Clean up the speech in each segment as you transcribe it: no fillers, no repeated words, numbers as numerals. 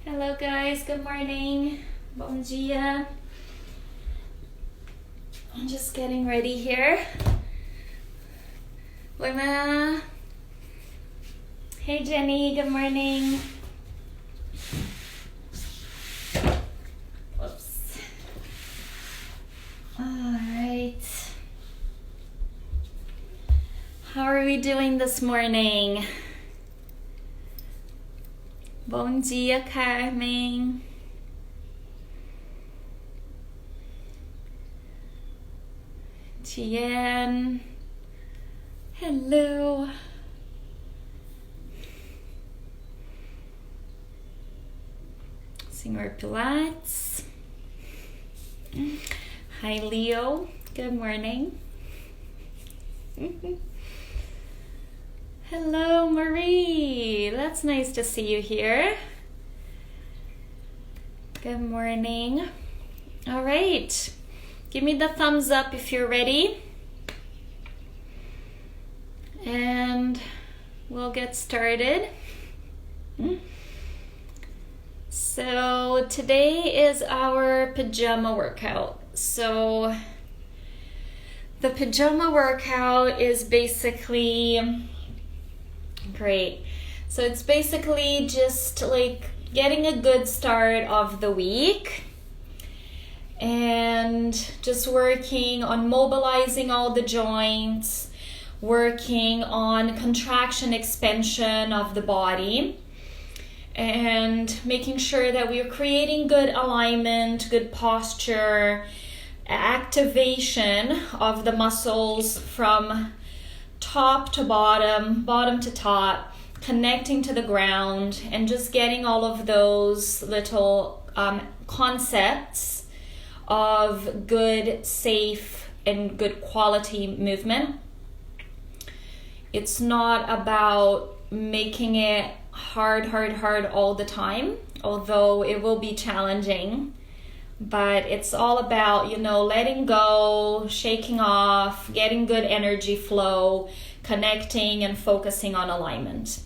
Hello guys, good morning. Bom dia. I'm just getting ready here. Oi, Ma. Hey Jenny, good morning. Whoops. Alright. How are we doing this morning? Bom dia, Carmen. Tian. Hello. Senhor Pilates. Hi, Leo. Good morning. Hello, Marie. That's nice to see you here. Good morning. All right. Give me the thumbs up if you're ready. And we'll get started. So today is our pajama workout. So the pajama workout is basically great. So it's basically just like getting a good start of the week and just working on mobilizing all the joints, working on contraction expansion of the body, and making sure that we're creating good alignment, good posture, activation of the muscles from top to bottom, bottom to top, connecting to the ground, and just getting all of those little concepts of good, safe, and good quality movement. It's not about making it hard all the time, although it will be challenging. But it's all about, letting go, shaking off, getting good energy flow, connecting and focusing on alignment.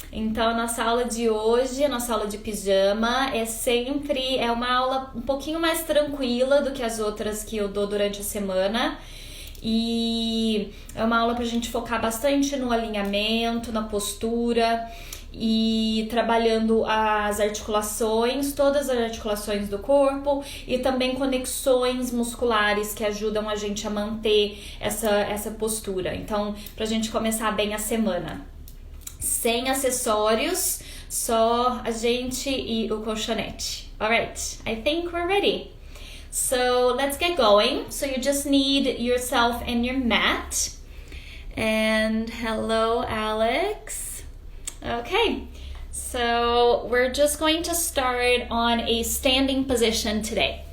Então, nossa aula de hoje, nossa aula de pijama, é uma aula um pouquinho mais tranquila do que as outras que eu dou durante a semana. E é uma aula pra gente focar bastante no alinhamento, na postura e trabalhando as articulações, todas as articulações do corpo e também conexões musculares que ajudam a gente a manter essa postura. Então, pra gente começar bem a semana. Sem acessórios, só a gente e o colchonete. Alright, I think we're ready. So let's get going. So you just need yourself and your mat. And hello, Alex. Okay, so we're just going to start on a standing position today.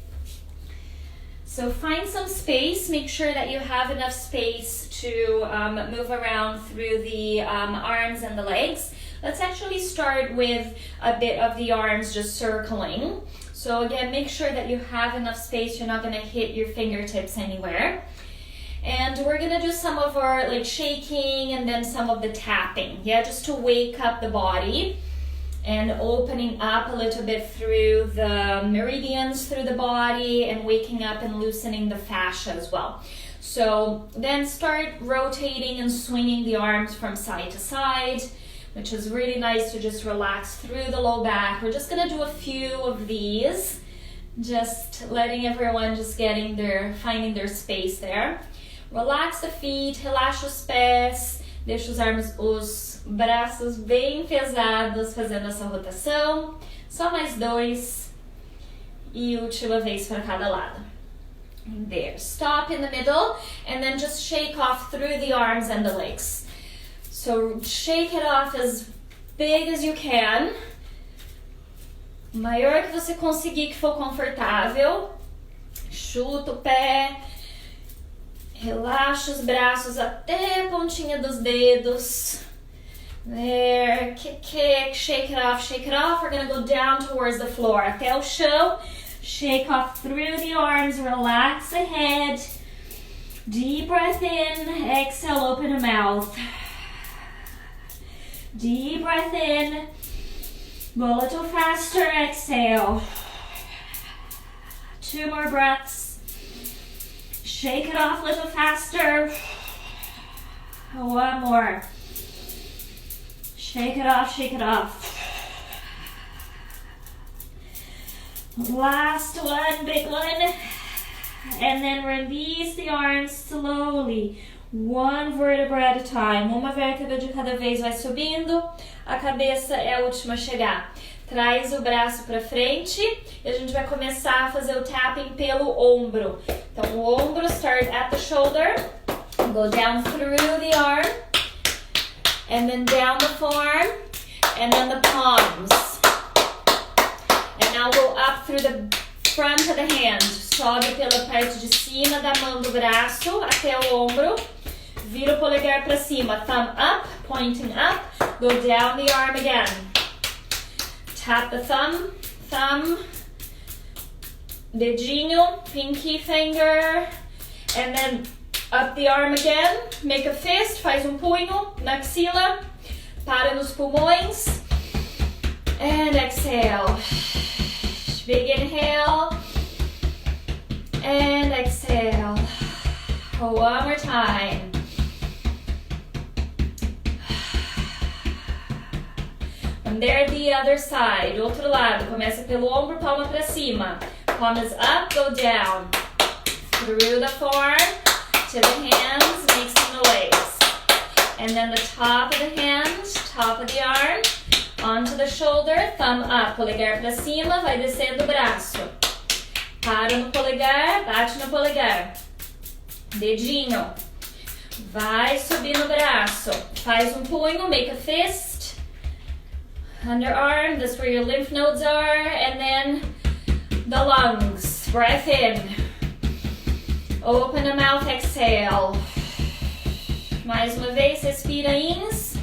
So find some space, make sure that you have enough space to move around through the arms and the legs. Let's actually start with a bit of the arms just circling. So again, make sure that you have enough space, you're not gonna hit your fingertips anywhere. And we're gonna do some of our shaking and then some of the tapping, just to wake up the body and opening up a little bit through the meridians through the body and waking up and loosening the fascia as well. So then start rotating and swinging the arms from side to side, which is really nice to just relax through the low back. We're just gonna do a few of these, just letting everyone just finding their space there. Relax the feet, relaxa os pés, deixa os braços bem pesados fazendo essa rotação. Só mais 2 e última vez para cada lado. There, stop in the middle and then just shake off through the arms and the legs. So shake it off as big as you can. Maior que você conseguir, que for confortável. Chuta o pé. Relaxa os braços até a pontinha dos dedos. There, kick, shake it off, shake it off. We're gonna go down towards the floor. Até o chão. Shake off through the arms, relax the head. Deep breath in, exhale, open the mouth. Deep breath in. Go a little faster, exhale. 2 more breaths. Shake it off a little faster. 1 more. Shake it off, shake it off. Last one, big one. And then release the arms slowly. 1 vertebra at a time. Uma vértebra de cada vez vai subindo. A cabeça é a última a chegar. Traz o braço para frente e a gente vai começar a fazer o tapping pelo ombro. Então, o ombro, start at the shoulder. Go down through the arm. And then down the forearm. And then the palms. And now go up through the front of the hand. Sobe pela parte de cima da mão do braço até o ombro. Vira o polegar para cima. Thumb up, pointing up. Go down the arm again. Tap the thumb, dedinho, pinky finger. And then up the arm again. Make a fist, faz punho na axila. Para nos pulmões. And exhale. Big inhale. And exhale. One more time. And there the other side. Do outro lado. Começa pelo ombro, palma pra cima. Palm is up, go down. Through the forearm to the hands, make some noise. And then the top of the hand, top of the arm, onto the shoulder, thumb up. Polegar pra cima, vai descendo o braço. Para no polegar, bate no polegar. Dedinho. Vai subir no braço. Faz punho, make a fist. Underarm, that's where your lymph nodes are. And then the lungs. Breath in. Open the mouth, exhale. Mais uma vez, respira ins.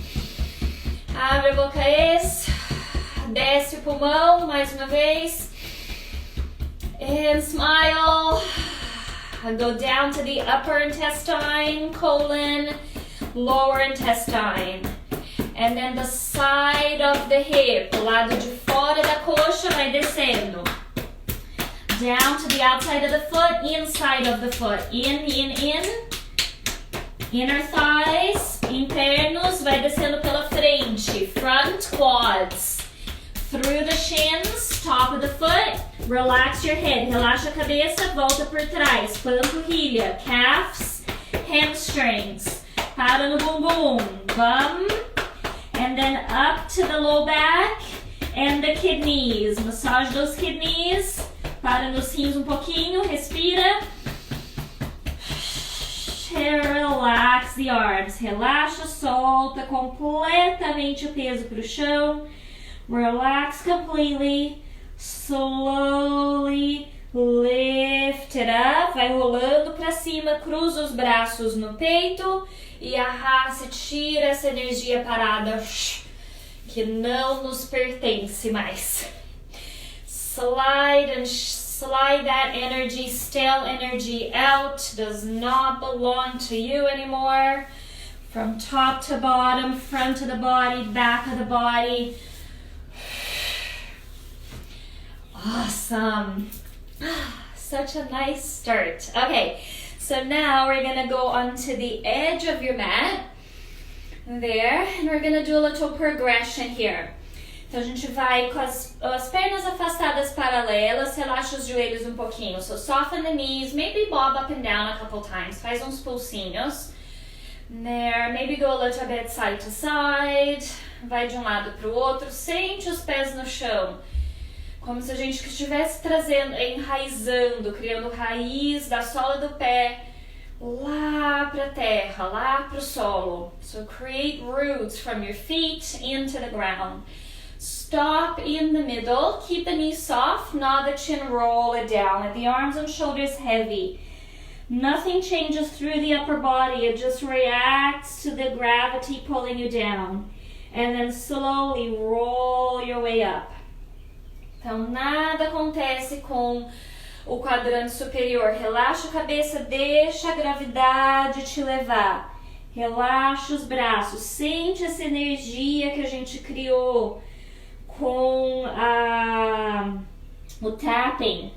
Abre a boca, ex. Desce o pulmão, mais uma vez. And smile. Go down to the upper intestine, colon, lower intestine. And then the side of the hip, o lado de fora da coxa vai descendo. Down to the outside of the foot, inside of the foot. In. Inner thighs, internos, vai descendo pela frente. Front, quads. Through the shins, top of the foot. Relax your head. Relaxa a cabeça, volta por trás. Panturrilha, calves, hamstrings. Para no bumbum. Bum. And then up to the low back and the kidneys. Massage those kidneys. Para nos rins pouquinho. Respira. Relax the arms. Relaxa, solta completamente o peso para o chão. Relax completely. Slowly lift it up. Vai rolando para cima. Cruza os braços no peito. E arrasta, tira essa energia parada que não nos pertence mais. Slide that energy, stale energy out. Does not belong to you anymore. From top to bottom, front of the body, back of the body. Awesome. Such a nice start. Okay, so now we're going to go onto the edge of your mat. There, and we're going to do a little progression here. Então a gente vai com as pernas afastadas paralelas, relaxa os joelhos pouquinho. So soften the knees, maybe bob up and down a couple times. Faz uns pulsinhos. There, maybe go a little bit side to side. Vai de lado para o outro. Sente os pés no chão. Como se a gente estivesse enraizando, criando raiz da sola do pé lá para a terra, lá para o solo. So create roots from your feet into the ground. Stop in the middle, keep the knees soft, nod the chin, roll it down. Let the arms and shoulders heavy. Nothing changes through the upper body, it just reacts to the gravity pulling you down. And then slowly roll your way up. Então nada acontece com o quadrante superior. Relaxa a cabeça, deixa a gravidade te levar. Relaxa os braços, sente essa energia que a gente criou. com o tapping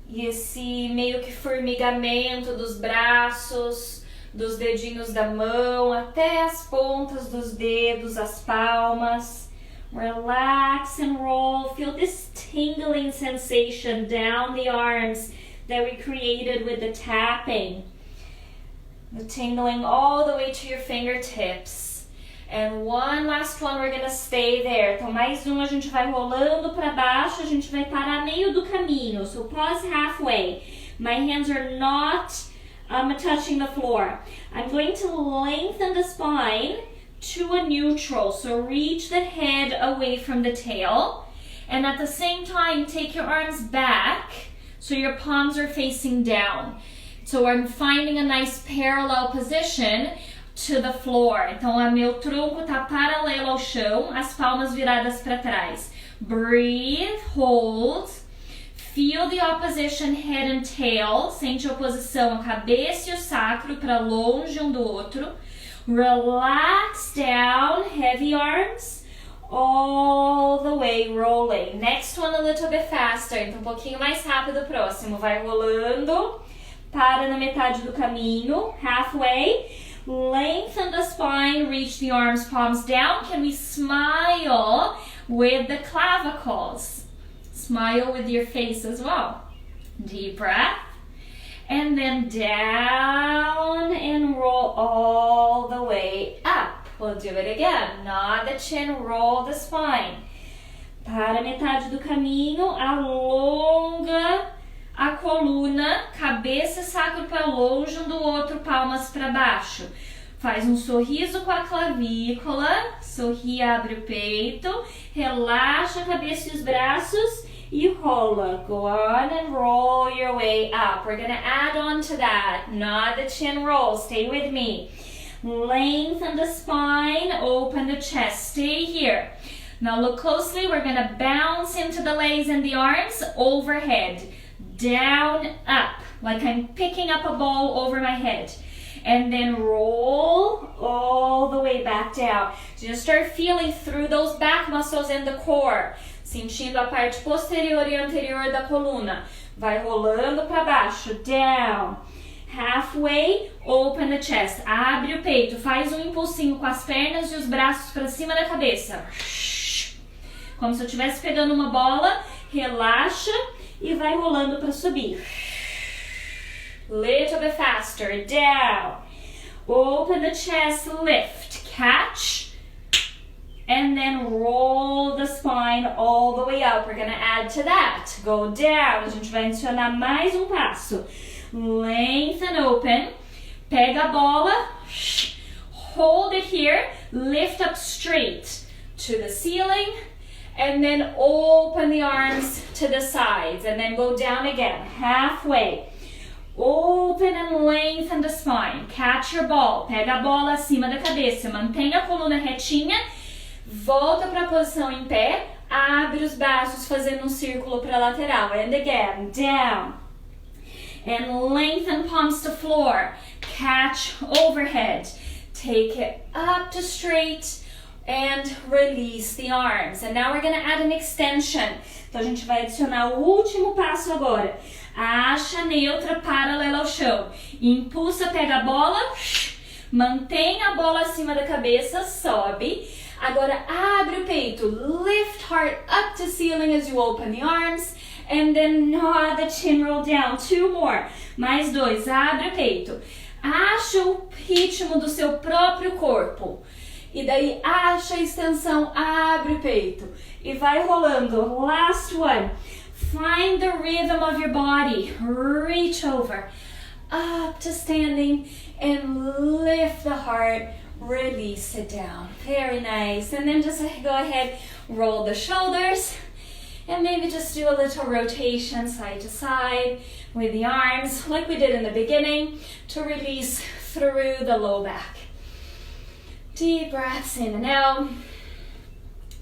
e esse meio que formigamento dos braços, dos dedinhos da mão até as pontas dos dedos, as palmas. Relax and roll. Feel this tingling sensation down the arms that we created with the tapping. The tingling all the way to your fingertips. And one last one, we're gonna stay there. Então mais um, a gente vai rolando para baixo, a gente vai parar meio do caminho. So pause halfway. My hands are not touching the floor. I'm going to lengthen the spine to a neutral. So reach the head away from the tail. And at the same time, take your arms back so your palms are facing down. So I'm finding a nice parallel position to the floor. Então, o meu tronco tá paralelo ao chão, as palmas viradas para trás. Breathe, hold. Feel the opposition head and tail. Sente a oposição, a cabeça e o sacro para longe um do outro. Relax down, heavy arms, all the way rolling. Next one a little bit faster, então um pouquinho mais rápido o próximo. Vai rolando, para na metade do caminho, halfway. Lengthen the spine, reach the arms, palms down. Can we smile with the clavicles? Smile with your face as well. Deep breath. And then down and roll all the way up. We'll do it again. Nod the chin, roll the spine. Para a metade do caminho, alonga a coluna, cabeça e sacro para longe um do outro, palmas para baixo. Faz um sorriso com a clavícula, sorri, abre o peito, relaxa a cabeça e os braços e rola. Go on and roll your way up. We're going to add on to that. Nod the chin, roll. Stay with me. Lengthen the spine, open the chest. Stay here. Now look closely. We're going to bounce into the legs and the arms overhead. Down, up. Like I'm picking up a ball over my head. And then roll all the way back down. Just start feeling through those back muscles in the core. Sentindo a parte posterior e anterior da coluna. Vai rolando para baixo. Down. Halfway, open the chest. Abre o peito. Faz um impulsinho com as pernas e os braços para cima da cabeça. Como se eu estivesse pegando uma bola. Relaxa e vai rolando para subir. Little bit faster. Down. Open the chest. Lift. Catch. And then roll the spine all the way up. We're going to add to that. Go down. A gente vai adicionar mais um passo. Lengthen open. Pega a bola. Hold it here. Lift up straight to the ceiling. And then open the arms to the sides. And then go down again. Halfway. Open and lengthen the spine. Catch your ball. Pega a bola acima da cabeça. Mantenha a coluna retinha. Volta para a posição em pé, abre os braços fazendo um círculo para a lateral. And again, down. And lengthen palms to floor. Catch overhead. Take it up to straight and release the arms. And now we're going to add an extension. Então a gente vai adicionar o último passo agora. Acha neutra paralela ao chão. Impulsa, pega a bola. Mantém a bola acima da cabeça, sobe. Agora abre o peito, lift heart up to ceiling as you open the arms, and then nod the chin, roll down. Two more. Mais dois, abre o peito. Acha o ritmo do seu próprio corpo. E daí acha a extensão, abre o peito. E vai rolando. Last one. Find the rhythm of your body. Reach over. Up to standing and lift the heart. Release it down. Very nice. And then just go ahead, roll the shoulders. And maybe just do a little rotation side to side with the arms like we did in the beginning to release through the low back. Deep breaths in and out.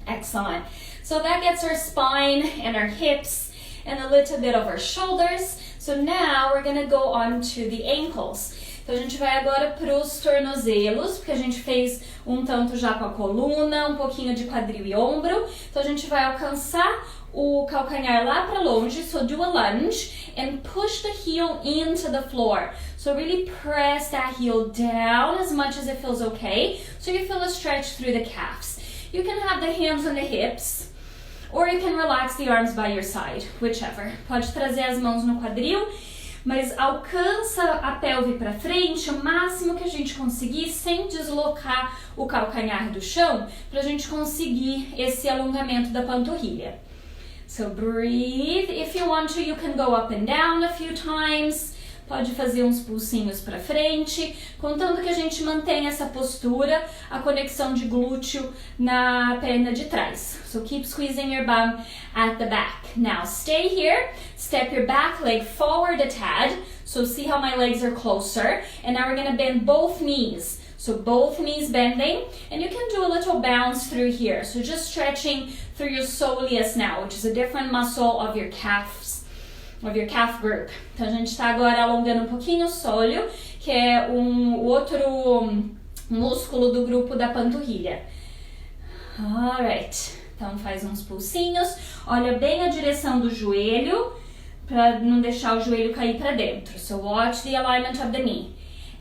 Excellent. So that gets our spine and our hips and a little bit of our shoulders. So now we're going to go on to the ankles. Então a gente vai agora pros tornozelos, porque a gente fez um tanto já com a coluna, um pouquinho de quadril e ombro. Então a gente vai alcançar o calcanhar lá para longe, so do a lunge and push the heel into the floor. So really press that heel down as much as it feels okay, so you feel a stretch through the calves. You can have the hands on the hips, or you can relax the arms by your side, whichever. Pode trazer as mãos no quadril, mas alcança a pelve para frente o máximo que a gente conseguir sem deslocar o calcanhar do chão, para a gente conseguir esse alongamento da panturrilha. So breathe. If you want to, you can go up and down a few times. Pode fazer uns pulsinhos para frente, contanto que a gente mantenha essa postura, a conexão de glúteo na perna de trás. So keep squeezing your bum at the back. Now stay here, step your back leg forward a tad. So see how my legs are closer. And now we're going to bend both knees. So both knees bending, and you can do a little bounce through here. So just stretching through your soleus now, which is a different muscle of your calves. Of your calf group. Então a gente está agora alongando um pouquinho o sóleo, que é o outro músculo do grupo da panturrilha. Alright. Então faz uns pulsinhos, olha bem a direção do joelho, para não deixar o joelho cair para dentro. So watch the alignment of the knee.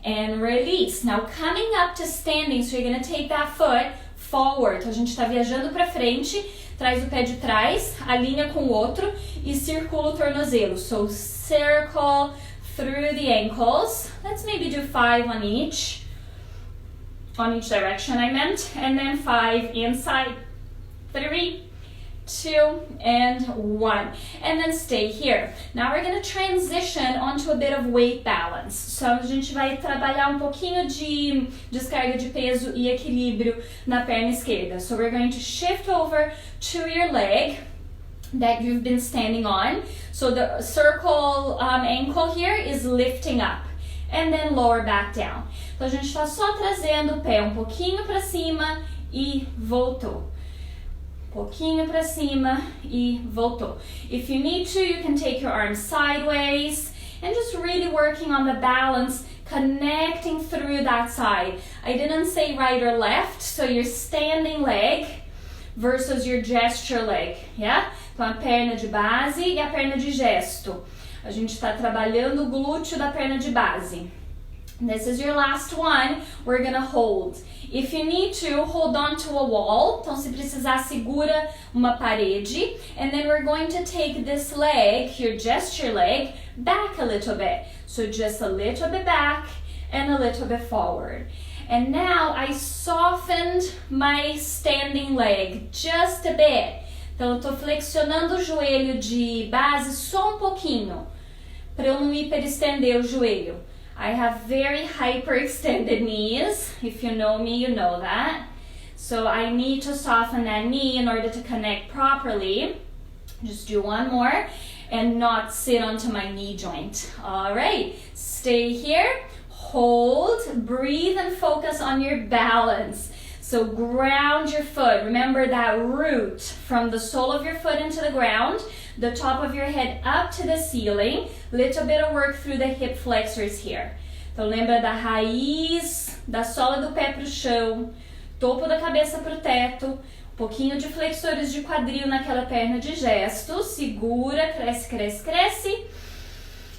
And release. Now coming up to standing, so you're going to take that foot forward. Então a gente está viajando para frente, traz o pé de trás, alinha com o outro e circula o tornozelo. So circle through the ankles. Let's maybe do 5 on each direction I meant. And then 5 inside. 3, 2, and 1. And then stay here. Now we're going to transition onto a bit of weight balance. So a gente vai trabalhar pouquinho de descarga de peso e equilíbrio na perna esquerda. So we're going to shift over to your leg that you've been standing on. So the circle ankle here is lifting up. And then lower back down. Então a gente está só trazendo o pé pouquinho para cima e voltou. Pouquinho para cima e voltou. If you need to, you can take your arms sideways and just really working on the balance, connecting through that side. I didn't say right or left, so your standing leg versus your gesture leg, yeah? Então a perna de base e a perna de gesto. A gente está trabalhando o glúteo da perna de base. This is your last one. We're gonna hold. If you need to, hold on to a wall. Então, se precisar, segura uma parede. And then we're going to take this leg, your gesture leg, back a little bit. So just a little bit back and a little bit forward. And now I softened my standing leg just a bit. Então, eu tô flexionando o joelho de base só pouquinho, para eu não hiperestender o joelho. I have very hyperextended knees. If you know me, you know that. So I need to soften that knee in order to connect properly. Just do one more and not sit onto my knee joint. All right, stay here, hold, breathe and focus on your balance. So ground your foot. Remember that root from the sole of your foot into the ground, the top of your head up to the ceiling. Little bit of work through the hip flexors here. Então lembra da raiz, da sola do pé para o chão, topo da cabeça para o teto, pouquinho de flexores de quadril naquela perna de gesto. Segura, cresce, cresce, cresce.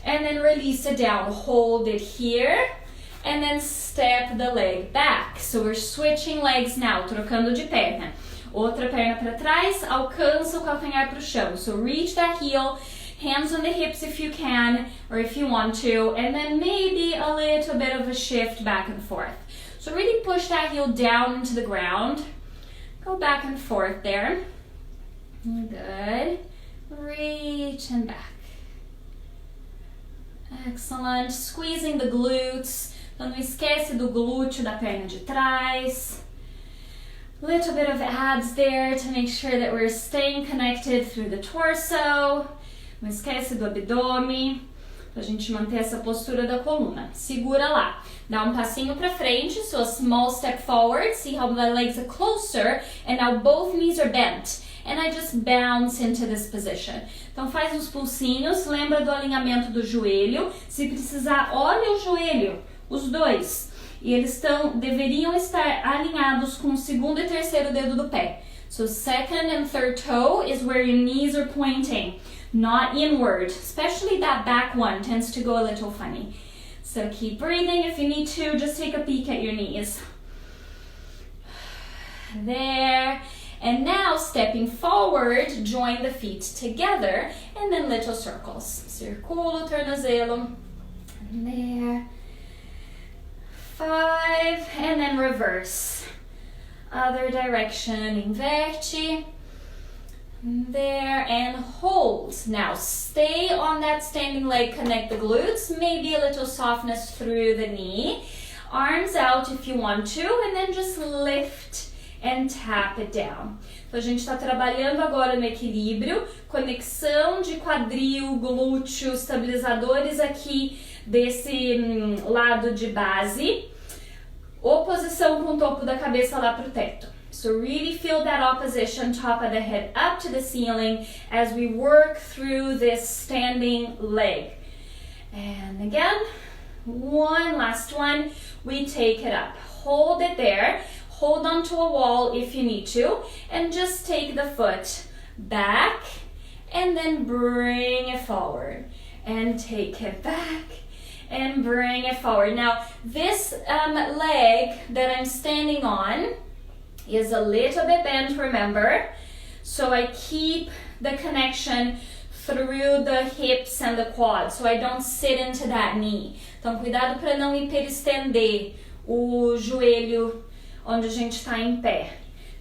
And then release it down. Hold it here. And then step the leg back. So we're switching legs now, trocando de perna. Outra perna para trás, alcança o calcanhar para o chão. So reach that heel, hands on the hips if you can, or if you want to, and then maybe a little bit of a shift back and forth. So really push that heel down into the ground. Go back and forth there. Good. Reach and back. Excellent. Squeezing the glutes. Então não esquece do glúteo da perna de trás. Little bit of abs there to make sure that we're staying connected through the torso. Não esquece do abdômen, pra gente manter essa postura da coluna. Segura lá. Dá passinho pra frente, so a small step forward. See how my legs are closer, and now both knees are bent. And I just bounce into this position. Então faz uns pulsinhos, lembra do alinhamento do joelho. Se precisar, olha o joelho. os dois. E eles deveriam estar alinhados com o segundo e terceiro dedo do pé. So second and third toe is where your knees are pointing, not inward. Especially that back one tends to go a little funny. So keep breathing. If you need to, just take a peek at your knees. There. And now stepping forward, join the feet together and then little circles. Circulo o tornozelo. And there. 5 and then reverse. Other direction, inverte. There and hold. Now stay on that standing leg, connect the glutes, maybe a little softness through the knee. Arms out if you want to, and then just lift and tap it down. Então a gente está trabalhando agora no equilíbrio, conexão de quadril, glúteo, estabilizadores aqui desse lado de base, oposição com o topo da cabeça lá pro teto. So really feel that opposition, top of the head up to the ceiling as we work through this standing leg. And again, one last one, we take it up. Hold it there, hold onto a wall if you need to, and just take the foot back and then bring it forward. And take it back and bring it forward. Now, this leg that I'm standing on is a little bit bent, remember? So I keep the connection through the hips and the quads, so I don't sit into that knee. Então, cuidado para não hiperestender o joelho onde a gente está em pé.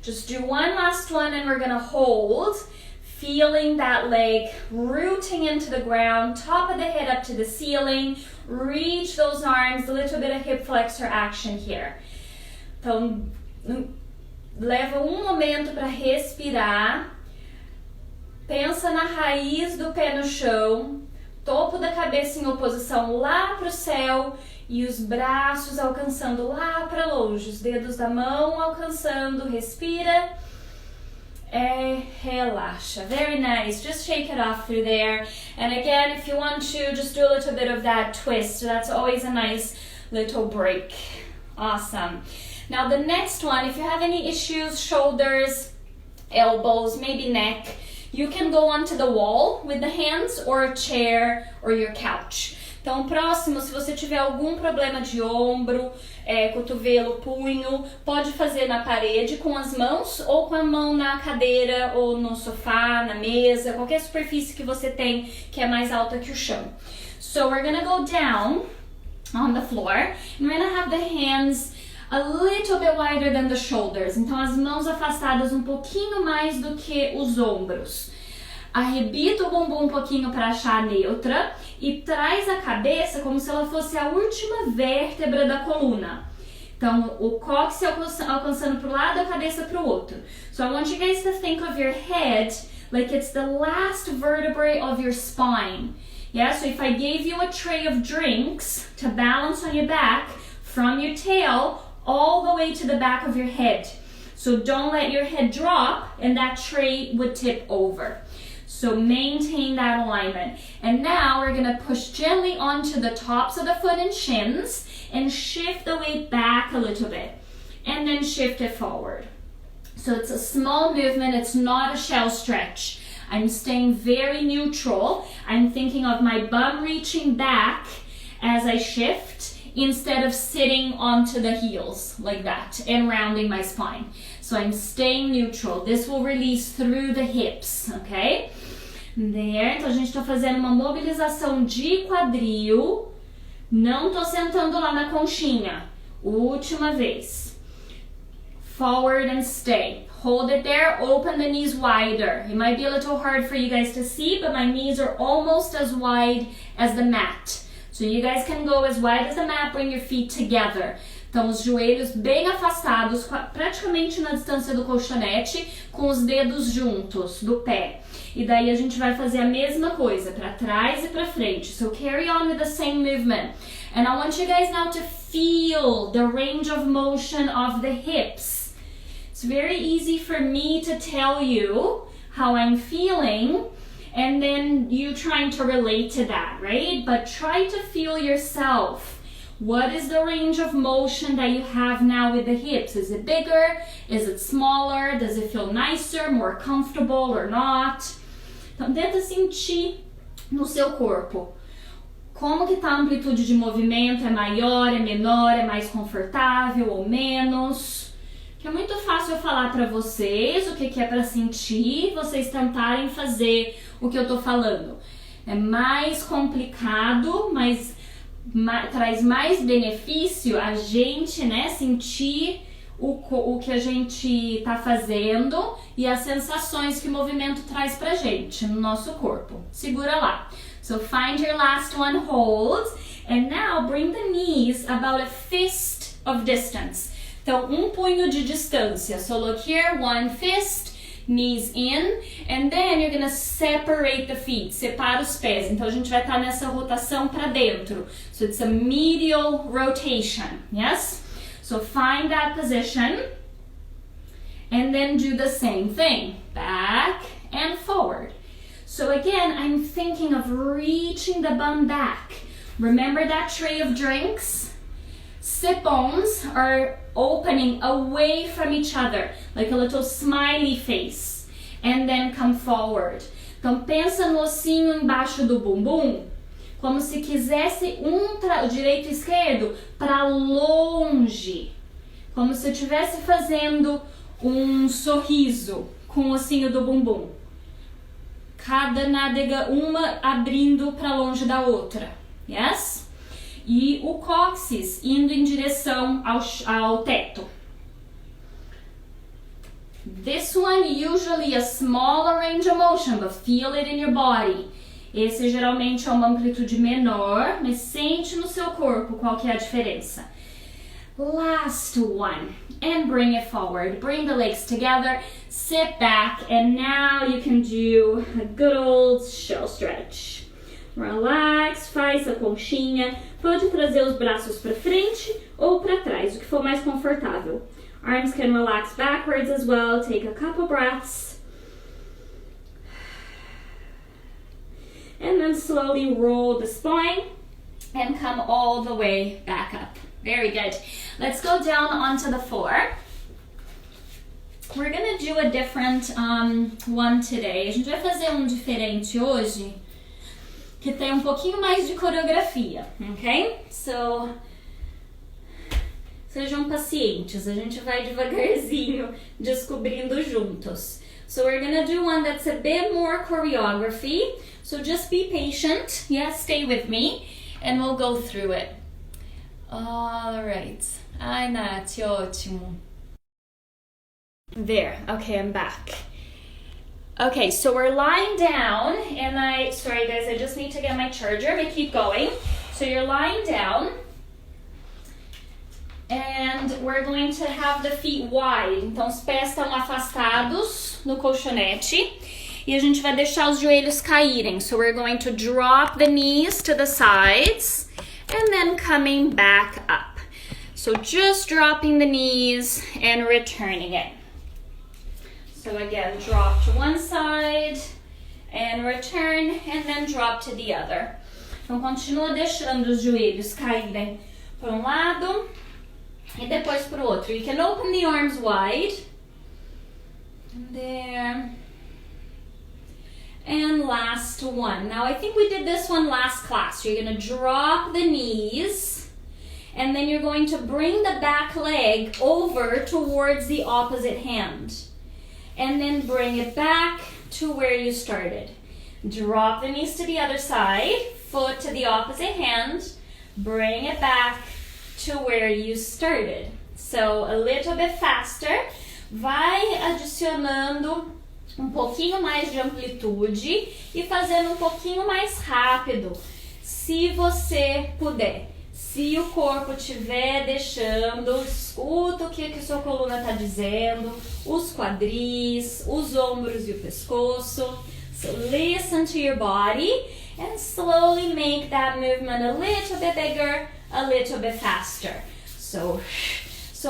Just do one last one and we're gonna hold, feeling that leg rooting into the ground, top of the head up to the ceiling, reach those arms, a little bit of hip flexor action here. Então, leva um momento para respirar, pensa na raiz do pé no chão, topo da cabeça em oposição lá para o céu e os braços alcançando lá para longe, os dedos da mão alcançando, respira, relaxa. Very nice, just shake it off through there. And again, if you want to, just do a little bit of that twist. That's always a nice little break. Awesome. Now the next one, if you have any issues, shoulders, elbows, maybe neck, you can go onto the wall with the hands or a chair or your couch. Então, próximo, se você tiver algum problema de ombro, cotovelo, punho, pode fazer na parede com as mãos ou com a mão na cadeira ou no sofá, na mesa, qualquer superfície que você tem que é mais alta que o chão. So we're gonna go down on the floor and we're gonna have the hands a little bit wider than the shoulders. Então as mãos afastadas um pouquinho mais do que os ombros. Arrebita o bumbum um pouquinho para achar a neutra e traz a cabeça como se ela fosse a última vértebra da coluna. Então o cóccix alcançando para o lado, a cabeça para o outro. So I want you guys to think of your head like it's the last vertebrae of your spine. Yeah, so if I gave you a tray of drinks to balance on your back from your tail all the way to the back of your head. So don't let your head drop and that tray would tip over. So maintain that alignment. And now we're gonna push gently onto the tops of the foot and shins and shift the weight back a little bit. And then shift it forward. So it's a small movement, it's not a shell stretch. I'm staying very neutral. I'm thinking of my bum reaching back as I shift instead of sitting onto the heels like that and rounding my spine. So I'm staying neutral. This will release through the hips, okay? There. Então a gente está fazendo uma mobilização de quadril. Não tô sentando lá na conchinha. Última vez. Forward and stay. Hold it there, open the knees wider. It might be a little hard for you guys to see, but my knees are almost as wide as the mat. So you guys can go as wide as the mat, bring your feet together. Então os joelhos bem afastados, praticamente na distância do colchonete, com os dedos juntos do pé. E daí a gente vai fazer a mesma coisa, para trás e para frente. So carry on with the same movement. And I want you guys now to feel the range of motion of the hips. It's very easy for me to tell you how I'm feeling and then you trying to relate to that, right? But try to feel yourself. What is the range of motion that you have now with the hips? Is it bigger? Is it smaller? Does it feel nicer, more comfortable or not? Então tenta sentir no seu corpo. Como que tá a amplitude de movimento? É maior, é menor, é mais confortável ou menos? Que é muito fácil eu falar para vocês o que é para sentir, vocês tentarem fazer o que eu tô falando. É mais complicado, mas traz mais benefício a gente, né, sentir o que a gente tá fazendo e as sensações que o movimento traz pra gente no nosso corpo. Segura lá. So find your last one, hold, and now bring the knees about a fist of distance. Então, punho de distância. So look here, one fist, knees in, and then you're gonna separate the feet. Separa os pés. Então, a gente vai estar nessa rotação para dentro. So it's a medial rotation, yes? So find that position, and then do the same thing. Back and forward. So again, I'm thinking of reaching the bum back. Remember that tray of drinks? Sit-bones are opening away from each other, like a little smiley face, and then come forward. Então pensa no ossinho embaixo do bumbum, como se quisesse o direito e esquerdo para longe, como se eu estivesse fazendo um sorriso com o ossinho do bumbum. Cada nádega, uma abrindo para longe da outra, yes? E o cóccix indo em direção ao teto. This one usually a smaller range of motion, but feel it in your body. Esse geralmente é uma amplitude menor, mas sente no seu corpo qual que é a diferença. Last one, and bring it forward. Bring the legs together, sit back, and now you can do a good old shell stretch. Relax, faz a conchinha. Pode trazer os braços para frente ou para trás, o que for mais confortável. Arms can relax backwards as well. Take a couple breaths. And then slowly roll the spine and come all the way back up. Very good. Let's go down onto the floor. We're gonna do a different one today. A gente vai fazer um diferente hoje, que tem um pouquinho mais de coreografia, ok? So, sejam pacientes, a gente vai devagarzinho descobrindo juntos. So we're gonna do one that's a bit more choreography. So just be patient, yeah, stay with me, and we'll go through it. Alright. Ai, Nath, ótimo. There, okay, I'm back. Okay, so we're lying down, and sorry guys, I just need to get my charger, but keep going. So you're lying down, and we're going to have the feet wide. Então os pés estão afastados no colchonete, e a gente vai deixar os joelhos caírem. So we're going to drop the knees to the sides, and then coming back up. So just dropping the knees and returning it. So again, drop to one side and return, and then drop to the other. Então continua deixando os joelhos caírem para um lado e depois para o outro. You can open the arms wide. There. And last one. Now I think we did this one last class. You're going to drop the knees, and then you're going to bring the back leg over towards the opposite hand. And then bring it back to where you started. Drop the knees to the other side, foot to the opposite hand, bring it back to where you started. So a little bit faster. Vai adicionando um pouquinho mais de amplitude e fazendo um pouquinho mais rápido, se você puder. Se o corpo estiver deixando, escuta o que sua coluna está dizendo, os quadris, os ombros e o pescoço. So listen to your body and slowly make that movement a little bit bigger, a little bit faster. So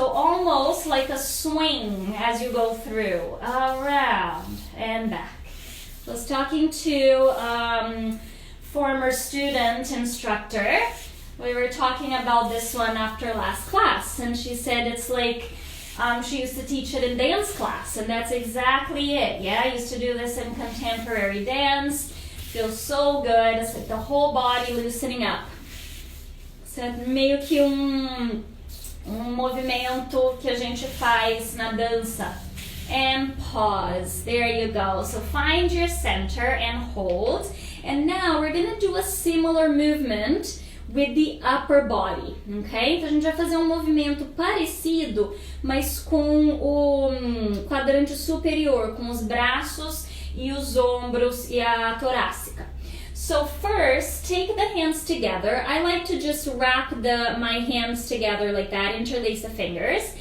almost like a swing as you go through, around and back. I was talking to former student instructor We were talking about this one after last class, and she said it's like she used to teach it in dance class, and that's exactly it. Yeah, I used to do this in contemporary dance. Feels so good. It's like the whole body loosening up. Isso é meio que movimento que a gente faz na dança. And pause. There you go. So find your center and hold. And now we're going to do a similar movement with the upper body, ok? Então a gente vai fazer um movimento parecido, mas com o quadrante superior, com os braços e os ombros e a torácica. So first, take the hands together. I like to just wrap my hands together like that, interlace the fingers.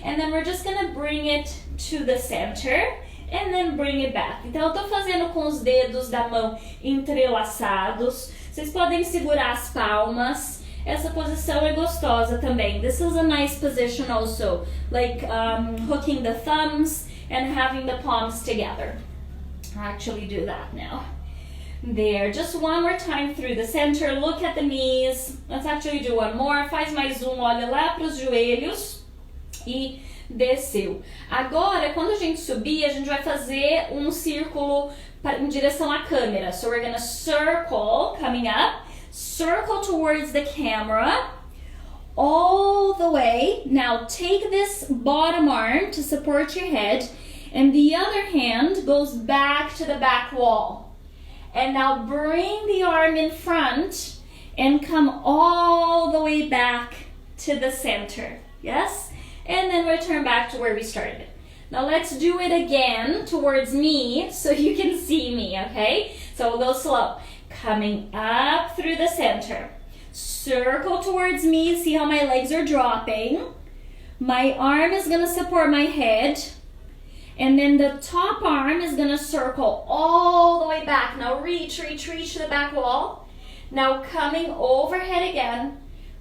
And then we're just gonna bring it to the center and then bring it back. Então eu tô fazendo com os dedos da mão entrelaçados. Vocês podem segurar as palmas. Essa posição é gostosa também. This is a nice position also, like hooking the thumbs and having the palms together. I'll actually do that now. There, just one more time through the center. Look at the knees. Let's actually do one more. Faz mais um, olha lá para os joelhos e desceu. Agora, quando a gente subir, a gente vai fazer um círculo em direção à câmera. So we're gonna circle, coming up, circle towards the camera, all the way. Now take this bottom arm to support your head, and the other hand goes back to the back wall. And now bring the arm in front and come all the way back to the center. Yes? And then return back to where we started. Now let's do it again towards me so you can see me, okay? So we'll go slow. Coming up through the center. Circle towards me. See how my legs are dropping. My arm is going to support my head. And then the top arm is going to circle all the way back. Now reach, reach, reach to the back wall. Now coming overhead again.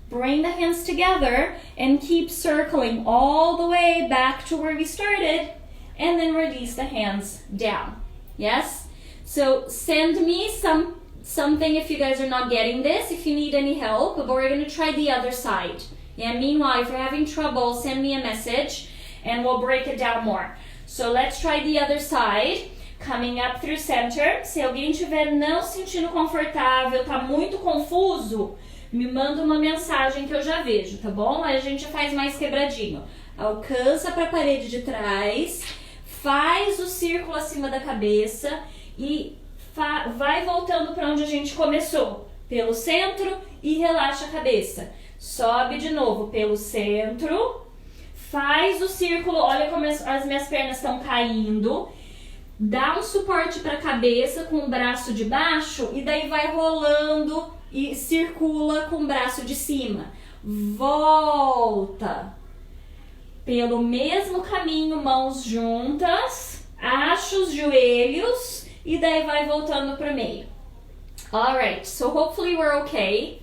Bring the hands together and keep circling all the way back to where we started. And then release the hands down. Yes? So send me something if you guys are not getting this, if you need any help. But we're going to try the other side. Yeah, meanwhile, if you're having trouble, send me a message and we'll break it down more. So let's try the other side. Coming up through center. Se alguém estiver não se sentindo confortável, tá muito confuso, me manda uma mensagem que eu já vejo, tá bom? Aí a gente faz mais quebradinho. Alcança para a parede de trás, faz o círculo acima da cabeça e vai voltando para onde a gente começou. Pelo centro e relaxa a cabeça. Sobe de novo pelo centro. Faz o círculo, olha como as minhas pernas estão caindo. Dá um suporte para a cabeça com o braço de baixo e daí vai rolando e circula com o braço de cima. Volta. Pelo mesmo caminho, mãos juntas. Acha os joelhos e daí vai voltando para o meio. Alright, so hopefully we're okay.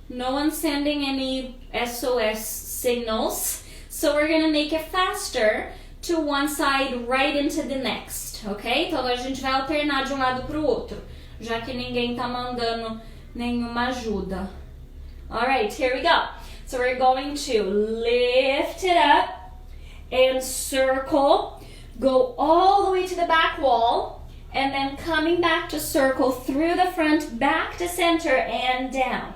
No one's sending any SOS signals. So we're going to make it faster to one side right into the next, ok? Então agora a gente vai alternar de um lado para o outro, já que ninguém tá mandando nenhuma ajuda. Alright, here we go. So we're going to lift it up and circle, go all the way to the back wall, and then coming back to circle through the front, back to center and down.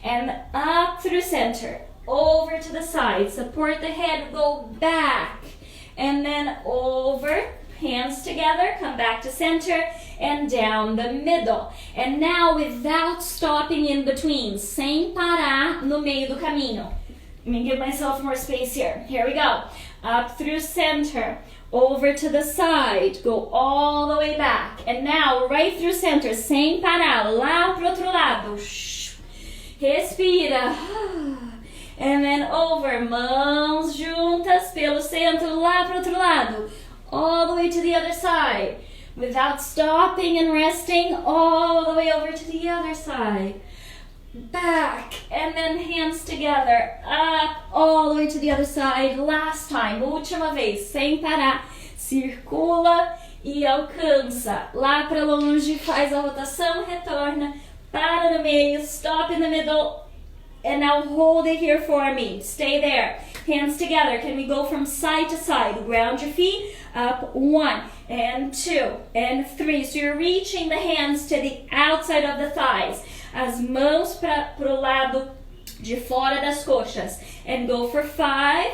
And up through center. Over to the side, support the head, go back, and then over, hands together, come back to center, and down the middle. And now without stopping in between, sem parar no meio do caminho. Let me give myself more space here. Here we go. Up through center, over to the side, go all the way back. And now right through center, sem parar, lá pro outro lado. Respira. And then over, mãos juntas pelo centro, lá pro outro lado. All the way to the other side. Without stopping and resting, all the way over to the other side. Back, and then hands together, up, all the way to the other side. Last time, última vez, sem parar. Circula e alcança. Lá pra longe, faz a rotação, retorna, para no meio, stop in the middle. And now hold it here for me. Stay there. Hands together. Can we go from side to side? Ground your feet. Up 1 and 2 and 3. So you're reaching the hands to the outside of the thighs. As mãos pro lado de fora das coxas. And go for 5,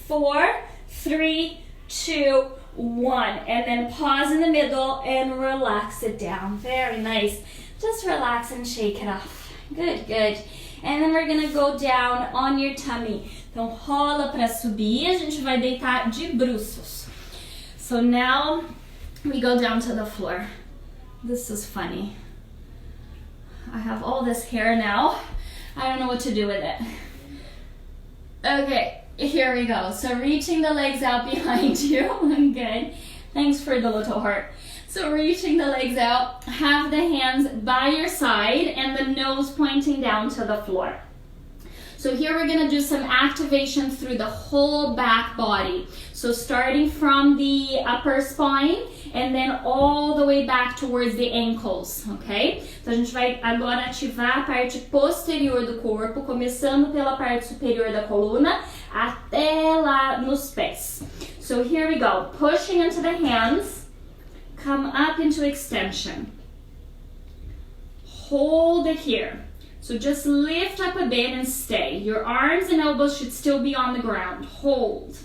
4, 3, 2, 1. And then pause in the middle and relax it down. Very nice. Just relax and shake it off. Good, good. And then we're gonna go down on your tummy. Então rola para subir, a gente vai deitar de bruços. So now we go down to the floor. This is funny. I have all this hair now. I don't know what to do with it. Okay, here we go. So reaching the legs out behind you. Good. Thanks for the little heart. So reaching the legs out, have the hands by your side and the nose pointing down to the floor. So here we're gonna do some activation through the whole back body. So starting from the upper spine and then all the way back towards the ankles, ok? Então a gente vai agora ativar a parte posterior do corpo, começando pela parte superior da coluna até lá nos pés. So here we go, pushing into the hands. Come up into extension. Hold it here. So just lift up a bit and stay. Your arms and elbows should still be on the ground. Hold.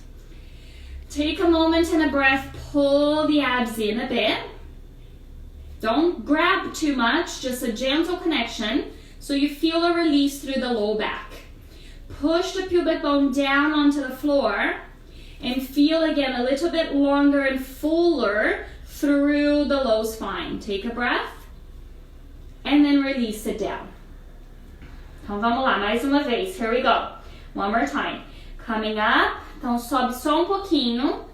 Take a moment and a breath. Pull the abs in a bit. Don't grab too much, just a gentle connection so you feel a release through the low back. Push the pubic bone down onto the floor and feel again a little bit longer and fuller through the low spine. Take a breath and then release it down. Então vamos lá, mais uma vez. Here we go. One more time. Coming up. Então sobe só um pouquinho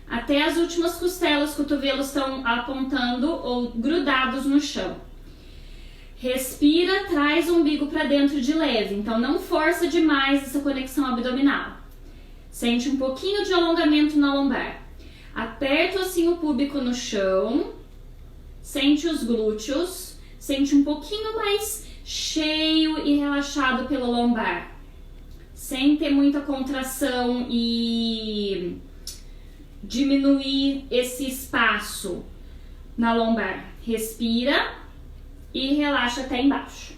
até as últimas costelas, cotovelos estão apontando ou grudados no chão. Respira, traz o umbigo para dentro de leve. Então não força demais essa conexão abdominal. Sente um pouquinho de alongamento na lombar. Aperta o ossinho púbico no chão, sente os glúteos, sente um pouquinho mais cheio e relaxado pelo lombar, sem ter muita contração e diminuir esse espaço na lombar. Respira e relaxa até embaixo.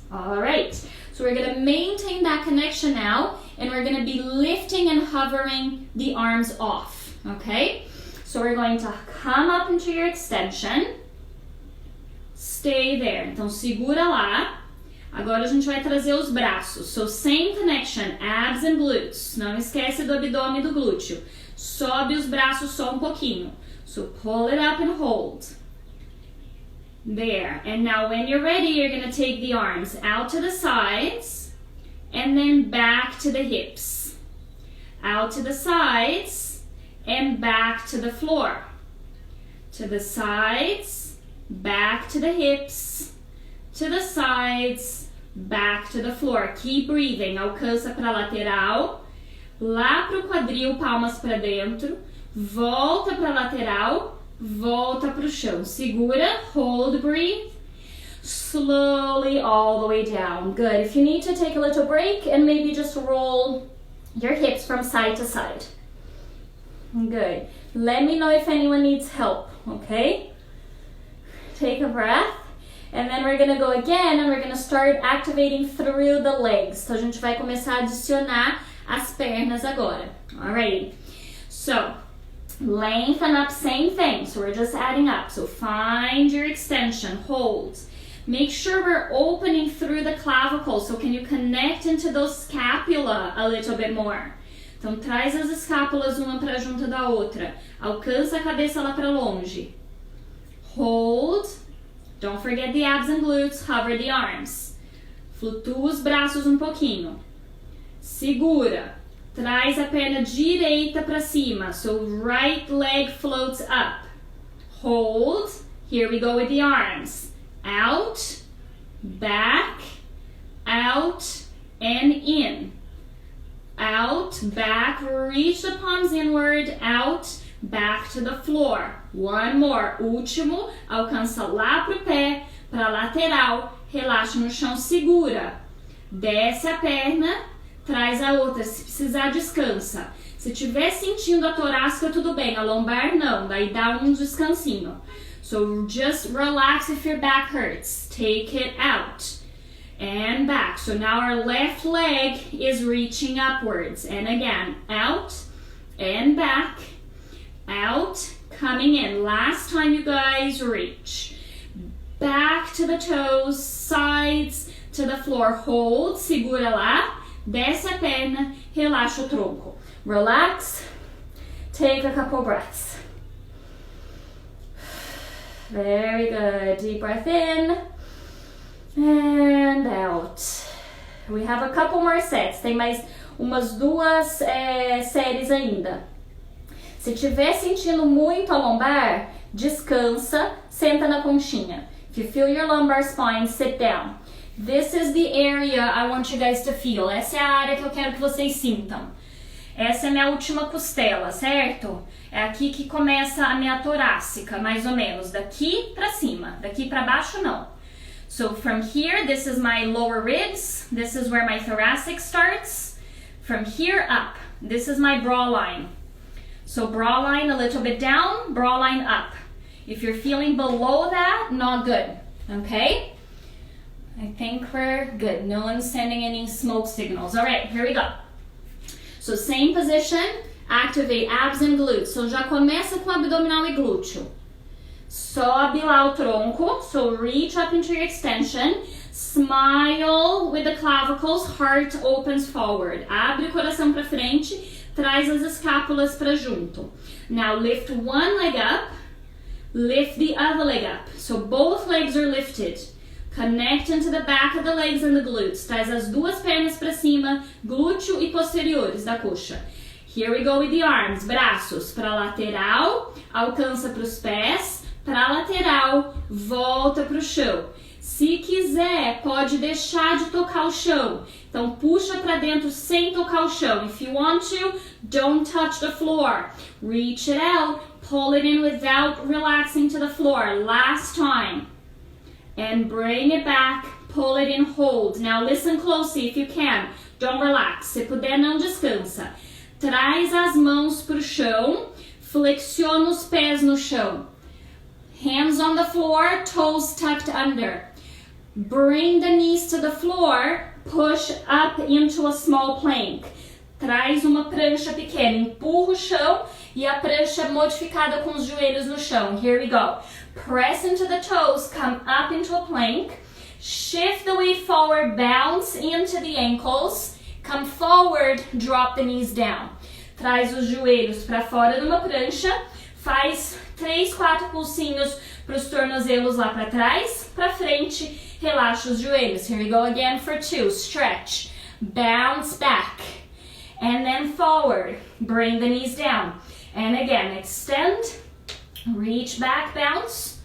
Alright, so we're going to maintain that connection now and we're going to be lifting and hovering the arms off. Okay, so we're going to come up into your extension, stay there, então segura lá. Agora a gente vai trazer os braços, so same connection, abs and glutes, não esquece do abdômen e do glúteo, sobe os braços só um pouquinho, so pull it up and hold, there, and now when you're ready you're going to take the arms out to the sides and then back to the hips, out to the sides and back to the floor, to the sides, back to the hips, to the sides, back to the floor. Keep breathing. Alcança para a lateral, lá para o quadril, palmas para dentro, volta para a lateral, volta para o chão. Segura, hold, breathe. Slowly all the way down. Good. If you need to take a little break and maybe just roll your hips from side to side. Good. Let me know if anyone needs help, okay? Take a breath. And then we're going to go again and we're going to start activating through the legs. Então a gente vai começar a adicionar as pernas agora. Alright. So, lengthen up, same thing. So we're just adding up. So find your extension, hold. Make sure we're opening through the clavicle. So can you connect into those scapula a little bit more? Então traz as escápulas uma para junto da outra. Alcança a cabeça lá para longe. Hold. Don't forget the abs and glutes. Hover the arms. Flutua os braços um pouquinho. Segura. Traz a perna direita para cima. So right leg floats up. Hold. Here we go with the arms. Out, back, out, and in. Out, back, reach the palms inward, out, back to the floor. One more. Último, alcança lá pro pé, pra lateral, relaxa no chão, segura. Desce a perna, traz a outra. Se precisar, descansa. Se tiver sentindo a torácica, tudo bem. A lombar, não. Daí dá um descansinho. So just relax if your back hurts. Take it out. And back. So now our left leg is reaching upwards. And again, out and back. Out, coming in. Last time, you guys, reach. Back to the toes, sides to the floor. Hold, segura lá. Desce a perna, relaxa o tronco. Relax. Take a couple breaths. Very good. Deep breath in and out. We have a couple more sets. Tem mais umas duas séries ainda. Se estiver sentindo muito a lombar, descansa, senta na conchinha. If you feel your lumbar spine, sit down. This is the area I want you guys to feel. Essa é a área que eu quero que vocês sintam. Essa é a minha última costela, certo? É aqui que começa a minha torácica, mais ou menos. Daqui pra cima. Daqui pra baixo, não. So from here, this is my lower ribs. This is where my thoracic starts. From here up, this is my bra line. So bra line a little bit down, bra line up. If you're feeling below that, not good. Okay? I think we're good. No one's sending any smoke signals. All right, here we go. So same position, activate abs and glutes. So já começa com abdominal e glúteo. Sobe lá o tronco. So reach up into your extension. Smile with the clavicles. Heart opens forward. Abre o coração para frente. Traz as escápulas para junto. Now lift one leg up. Lift the other leg up. So both legs are lifted. Connect into the back of the legs and the glutes. Traz as duas pernas para cima, glúteo e posteriores da coxa. Here we go with the arms. Braços para lateral, alcança para os pés, para lateral, volta para o chão. Se quiser, pode deixar de tocar o chão. Então puxa para dentro sem tocar o chão. If you want to, don't touch the floor. Reach it out, pull it in without relaxing to the floor. Last time. And bring it back, pull it in, hold. Now listen closely if you can. Don't relax. Se puder, não descansa. Traz as mãos para o chão, flexiona os pés no chão. Hands on the floor, toes tucked under. Bring the knees to the floor, push up into a small plank. Traz uma prancha pequena, empurra o chão e a prancha modificada com os joelhos no chão. Here we go. Press into the toes, come up into a plank. Shift the weight forward, bounce into the ankles. Come forward, drop the knees down. Traz os joelhos para fora numa prancha. Faz 3, 4 pulsinhos para os tornozelos lá para trás. Para frente, relaxa os joelhos. Here we go again for 2. Stretch. Bounce back. And then forward. Bring the knees down. And again, extend. Reach back, bounce.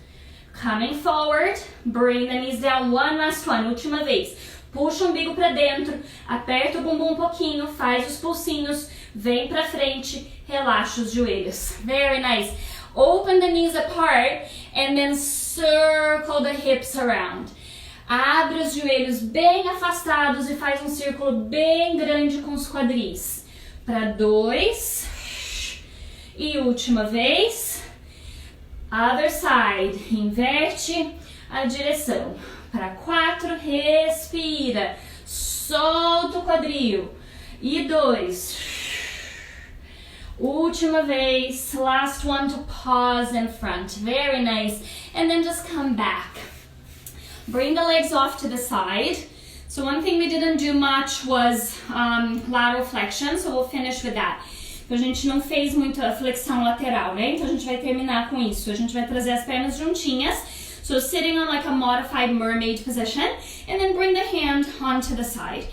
Coming forward. Bring the knees down. One last one. Última vez. Puxa o umbigo para dentro. Aperta o bumbum um pouquinho. Faz os pulsinhos. Vem para frente. Relaxa os joelhos. Very nice. Open the knees apart. And then circle the hips around. Abre os joelhos bem afastados e faz um círculo bem grande com os quadris. Para 2. E última vez. Other side. Inverte a direção. Para 4. Respira. Solta o quadril. E 2. Última vez. Last one to pause in front. Very nice. And then just come back. Bring the legs off to the side. So one thing we didn't do much was lateral flexion, so we'll finish with that. Então a gente não fez muita flexão lateral, né? Então a gente vai terminar com isso. A gente vai trazer as pernas juntinhas. So sitting on like a modified mermaid position, and then bring the hand onto the side.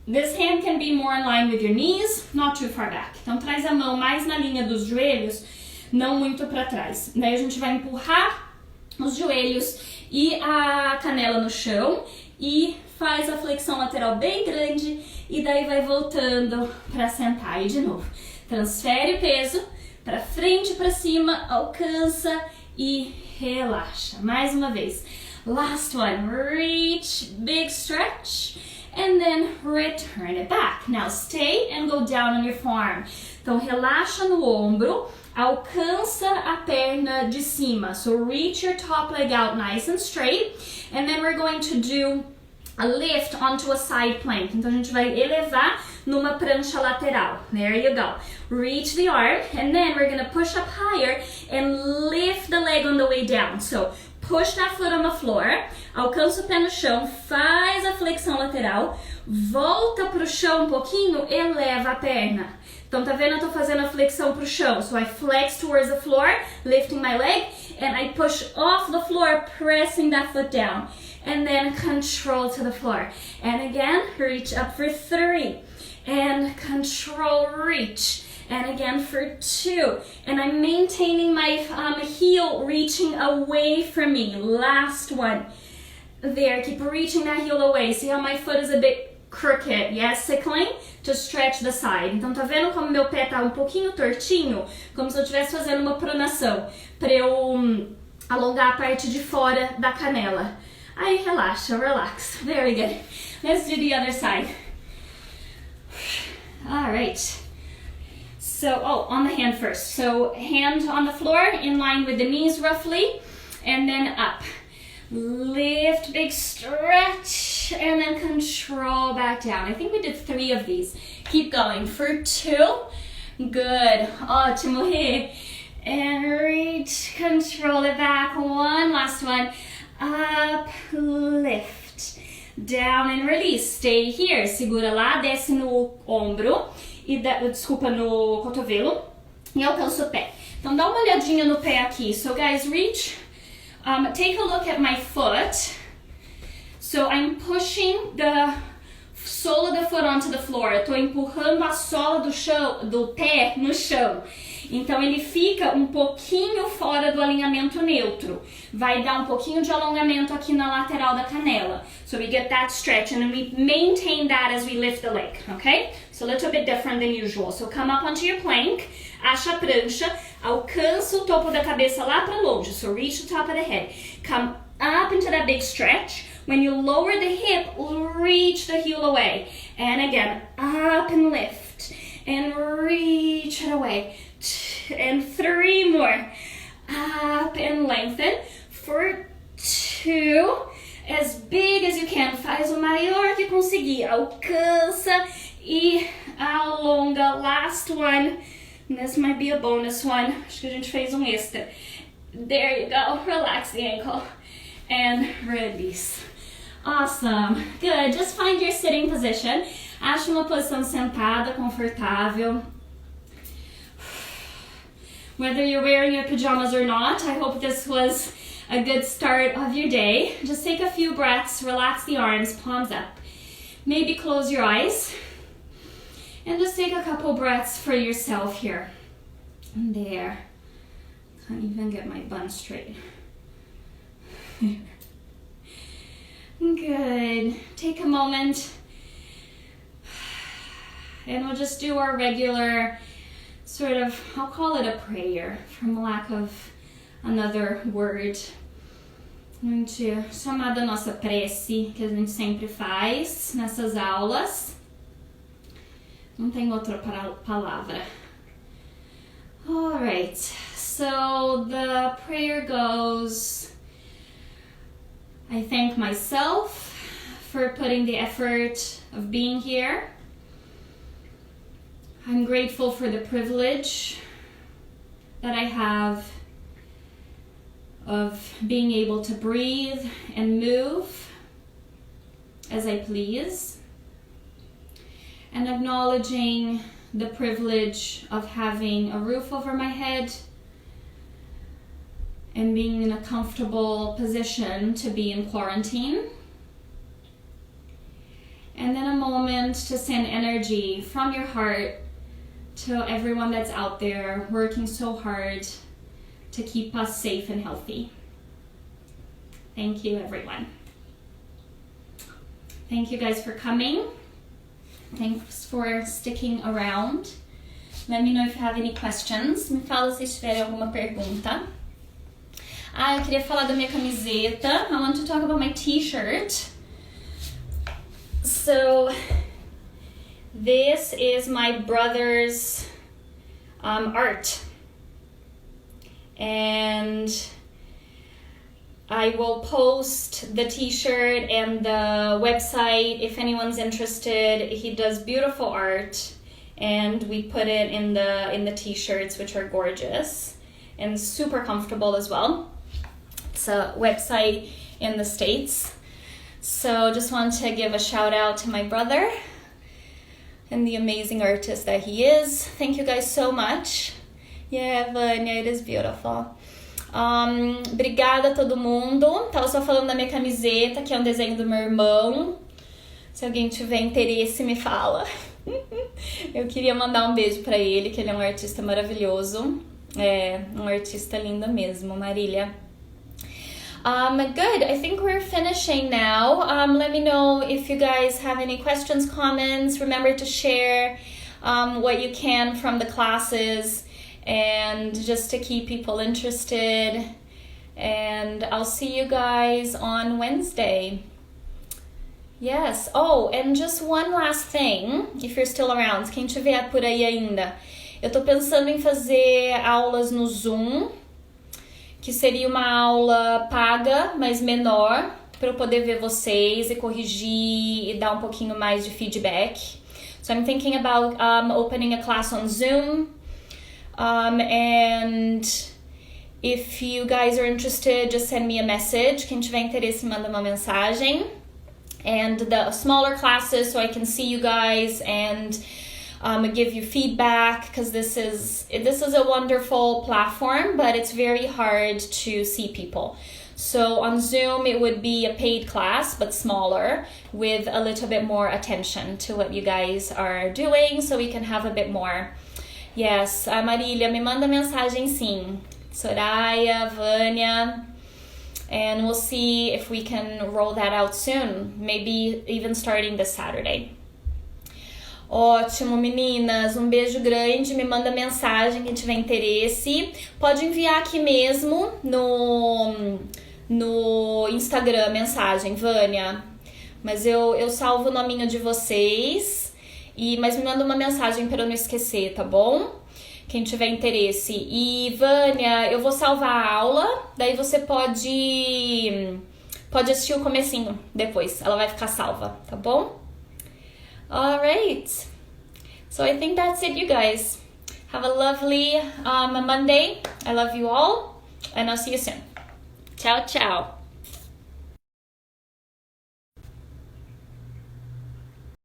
This hand can be more in line with your knees, not too far back. Então traz a mão mais na linha dos joelhos, não muito para trás. Daí a gente vai empurrar os joelhos e a canela no chão e faz a flexão lateral bem grande e daí vai voltando para sentar. E de novo, transfere o peso para frente, para cima, alcança e relaxa. Mais uma vez. Last one. Reach, big stretch. and then return it back. Now stay and go down on your forearm. Então relaxa no ombro, alcança a perna de cima. So reach your top leg out nice and straight, and then we're going to do a lift onto a side plank. Então a gente vai elevar numa prancha lateral. There you go. Reach the arm, and then we're gonna push up higher and lift the leg on the way down. So push that foot on the floor, alcança o pé no chão, faz a flexão lateral, volta pro chão um pouquinho, eleva a perna. Então tá vendo? Eu tô fazendo a flexão pro chão. So I flex towards the floor, lifting my leg, and I push off the floor, pressing that foot down. And then control to the floor. And again, reach up for 3. And control, reach. And again for 2. And I'm maintaining my heel reaching away from me. Last one. There, keep reaching that heel away. See how my foot is a bit crooked? Yes, sickling to stretch the side. Então tá vendo como meu pé tá um pouquinho tortinho? Como se eu estivesse fazendo uma pronação. Para eu alongar a parte de fora da canela. Aí relaxa, relax. Very good. Let's do the other side. All right. So, on the hand first. So, hand on the floor, in line with the knees roughly, and then up. Lift, big stretch, and then control back down. I think we did 3 of these. Keep going for 2. Good. Ótimo. And reach, control it back. 1, last one. Up, lift, down and release. Stay here. Segura lá, desce no ombro e desculpa, no cotovelo e alcança o pé. Então dá uma olhadinha no pé aqui. So guys, reach. Take a look at my foot. So I'm pushing the sole of the foot onto the floor. Eu tô empurrando a sola do pé no chão. Então ele fica um pouquinho fora do alinhamento neutro. Vai dar um pouquinho de alongamento aqui na lateral da canela. So we get that stretch and then we maintain that as we lift the leg, okay? So a little bit different than usual. So come up onto your plank, acha a prancha, alcança o topo da cabeça lá para longe. So reach the top of the head. Come up into that big stretch. When you lower the hip, reach the heel away. And again, up and lift. And reach it away. And 3 more. Up and lengthen. For 2. As big as you can. Faz o maior que conseguir. Alcança e alonga. Last one. This might be a bonus one. Acho que a gente fez um extra. There you go. Relax the ankle. And release. Awesome. Good. Just find your sitting position. Acha uma posição sentada, confortável. Whether you're wearing your pajamas or not, I hope this was a good start of your day. Just take a few breaths, relax the arms, palms up. Maybe close your eyes. And just take a couple breaths for yourself here. And there. Can't even get my bun straight. Good. Take a moment. And we'll just do our regular sort of, I'll call it a prayer, from lack of another word. A gente chamar da nossa prece, que a gente sempre faz nessas aulas. Não tem outra palavra. Alright, so the prayer goes, I thank myself for putting the effort of being here. I'm grateful for the privilege that I have of being able to breathe and move as I please, and acknowledging the privilege of having a roof over my head and being in a comfortable position to be in quarantine. And then a moment to send energy from your heart to everyone that's out there working so hard to keep us safe and healthy. Thank you, everyone. Thank you guys for coming. Thanks for sticking around. Let me know if you have any questions. Me fala se tiverem alguma pergunta. Eu queria falar da minha camiseta. I want to talk about my t-shirt. So this is my brother's art, and I will post the t-shirt and the website if anyone's interested. He does beautiful art, and we put it in the t-shirts, which are gorgeous and super comfortable as well. It's a website in the States. So just want to give a shout out to my brother and the amazing artist that he is. Thank you guys so much. Yeah, Vânia, it is beautiful. Obrigada a todo mundo. Tava só falando da minha camiseta, que é um desenho do meu irmão. Se alguém tiver interesse, me fala. Eu queria mandar um beijo pra ele, que ele é um artista maravilhoso. É, um artista lindo mesmo, Marília. Good, I think we're finishing now. Let me know if you guys have any questions, comments. Remember to share what you can from the classes, and just to keep people interested. And I'll see you guys on Wednesday. Yes. Oh, and just one last thing, if you're still around, quem tiver por aí ainda. Eu tô pensando em fazer aulas no Zoom, que seria uma aula paga, mas menor, para eu poder ver vocês e corrigir e dar um pouquinho mais de feedback. So I'm thinking about opening a class on Zoom. And if you guys are interested, just send me a message. Quem tiver interesse, manda uma mensagem. And the smaller classes, so I can see you guys and give you feedback, because this is a wonderful platform, but it's very hard to see people. So on Zoom, it would be a paid class, but smaller, with a little bit more attention to what you guys are doing, so we can have a bit more. Yes, Marília, me manda mensagem sim. Soraya, Vânia, and we'll see if we can roll that out soon, maybe even starting this Saturday. Ótimo, meninas, um beijo grande, me manda mensagem quem tiver interesse. Pode enviar aqui mesmo no Instagram mensagem, Vânia. Mas eu salvo o nominho de vocês, mas me manda uma mensagem para eu não esquecer, tá bom? Quem tiver interesse. E, Vânia, eu vou salvar a aula, daí você pode assistir o comecinho depois, ela vai ficar salva, tá bom? Alright, so I think that's it, you guys. Have a lovely Monday. I love you all, and I'll see you soon. Ciao, ciao.